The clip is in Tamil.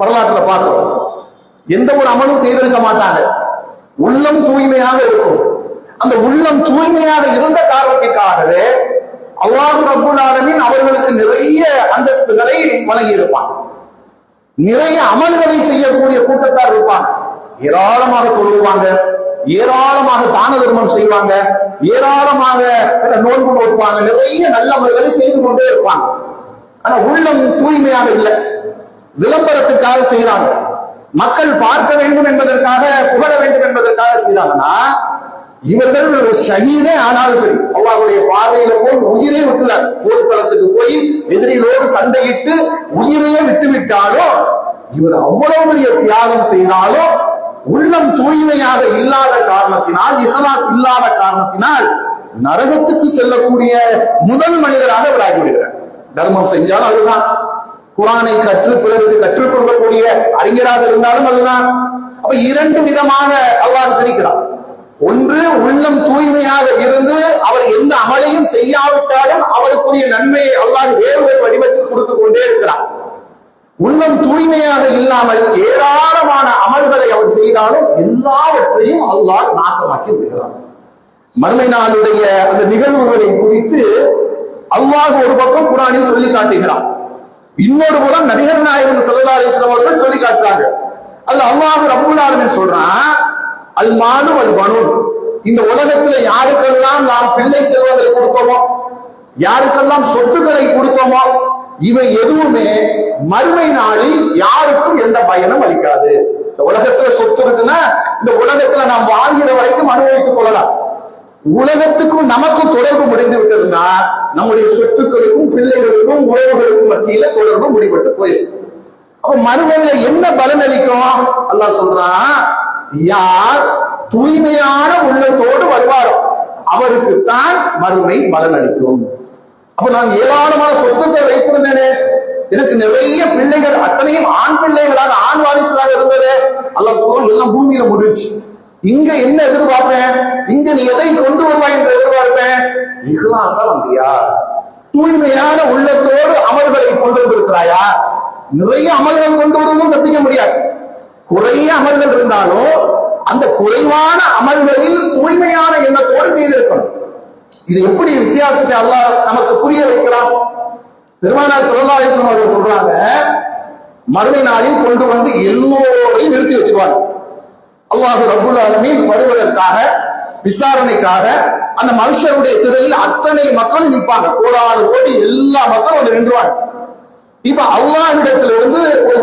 வரலாற்றுல பார்க்கிறோம். எந்த ஒரு அமலும் செய்திருக்க மாட்டாங்க. உள்ளம் தூய்மையாக இருக்கும். அந்த உள்ளம் தூய்மையாக இருந்த காரணத்திற்காகவே அல்லாஹ் ரப்பல் ஆலமீன் அவர்களுக்கு நிறைய அந்தஸ்துகளை வழங்கி இருப்பான். நிறைய அமல்களை செய்யக்கூடிய கூட்டத்தார் இருப்பாங்க. ஏராளமாக தொழுவாங்க, ஏராளமாக தான தர்மம் செய்வாங்க, ஏராளமாக நோன்பு நோட்பாங்க, நிறைய நல்ல அமல்களை செய்து கொண்டே இருப்பாங்க. ஆனா உள்ளம் தூய்மையாக இல்லை. விளம்பரத்துக்காக செய்யறாங்க, மக்கள் பார்க்க வேண்டும் என்பதற்காக, புகழ வேண்டும் என்பதற்காக செய்யறாங்கன்னா இவர்கள் ஷஹீதே ஆனாலும் சரி, அல்லாஹ்வுடைய பாதையில போய் உயிரை விட்டுறார். போர்க்களத்துக்கு போய் எதிரிகளோடு சண்டையிட்டு உயிரையே விட்டுவிட்டாலும், இவர் அவ்வளவு பெரிய தியாகம் செய்தாலும் உள்ளம் தூய்மையாக இல்லாத காரணத்தினால், இஹ்லாஸ் இல்லாத காரணத்தினால் நரகத்துக்கு செல்லக்கூடிய முதல் மனிதராக அவர் ஆகிவிடுகிறார். தர்மம் செஞ்சாலும் அதுதான், குர்ஆனை கற்று பிறருக்கு கற்றுக் கொடுக்கக்கூடிய அறிஞராக இருந்தாலும் அதுதான். அப்ப இரண்டு விதமாக அல்லாஹ் பிரிக்கிறார். ஒன்று, உள்ளம் தூய்மையாக இருந்து அவர் எந்த அமலையும் செய்யாவிட்டாலும் அவருக்குரிய நன்மையை அல்லாஹ் வேறு ஒரு வடிவத்தில் கொடுத்து கொண்டே இருக்கிறார். உள்ளம் தூய்மையாக இல்லாமல் ஏராளமான அமல்களை அவர் செய்தாலும் எல்லாவற்றையும் அல்லாஹ் நாசமாக்கி விடுகிறார். மறுமை நாளுடைய அந்த நிகழ்வுகளை குறித்து அல்லாஹ் ஒரு பக்கம் குர்ஆனில் சொல்லி காட்டுகிறார், இன்னொரு புறம் நபிகள் நாயகம் ஸல்லல்லாஹு அலைஹி வஸல்லம் அவர்கள் சொல்லி காட்டுறாங்க. அது அல்லாஹ் ரப்பல் ஆலமீன் சொல்றான், அல் மாலு வல் பனூன், இந்த உலகத்துல யாருக்கெல்லாம் நாம் பிள்ளை செல்வங்களை கொடுத்தோமோ, யாருக்கெல்லாம் சொத்துக்களை கொடுத்தோமோ, இவை எதுவுமே மறுமை நாளில் யாருக்கும் எந்த பயனும் அளிக்காது. இந்த உலகத்துல சொத்து இருக்குன்னா இந்த உலகத்துல நாம் வாழ்கிற வரைக்கும் அனுபவித்துக் கொள்ளலாம். உலகத்துக்கும் நமக்கும் தொடர்பு முடிந்து விட்டதுன்னா நம்முடைய சொத்துக்களுக்கும் பிள்ளைகளுக்கும் உறவுகளுக்கும் மத்தியில தொடர்பு முடிபட்டு போயிடும். அப்ப மறுமையில என்ன பலன் அளிக்கும்? அல்லாஹ் சொல்றான், யார் தூய்மையான உள்ளத்தோடு வருவாரோ அவருக்குத்தான் மறுமை பலன் அளிக்கும். அப்ப நான் ஏராளமான சொத்துக்களை வைத்திருந்தேனே, எனக்கு நிறைய பிள்ளைகள், அத்தனையும் ஆண் பிள்ளைகளாக, ஆண் வாரிசுகளாக இருந்தது, அல்லாஹ் சொல்லுவான் எல்லாம் பூமியில முடிச்சு. இங்க என்ன எதிர்பார்ப்பேன்? இங்க நீ எதை கொண்டு வருவாய் என்று எதிர்பார்ப்பேன்? இஹ்லாஸா வந்தியா? தூய்மையான உள்ளத்தோடு அமல்களை கொண்டு வந்திருக்கிறாயா? நிறைய அமல்கள் கொண்டு வருவதும் தப்பிக்க முடியாது. குறைய அமல்கள் இருந்தாலும் அந்த குறைவான அமல்களில் தூய்மையான எண்ணத்தோடு செய்திருக்கணும். இது எப்படி வித்தியாசத்தை அல்லாஹ் நமக்கு புரிய வைக்கிறான்? பெருமானார் ஸல்லல்லாஹு அலைஹி வஸல்லம் அவர்கள் சொல்றாங்க, மறுமை நாளில் கொண்டு வந்து எல்லோரையும் நிறுத்தி வச்சிருவாங்க. அல்லாஹ் ரப்பல் ஆலமீன் வருவதற்காக, விசாரணைக்காக அந்த மனுஷருடைய திரையில் அத்தனை மக்களும் நிற்பாங்க. கோடானு கோடி எல்லா மக்களும் வந்து நின்றுவாங்க. இப்ப அல்லாஹ்விடத்திலிருந்து ஒரு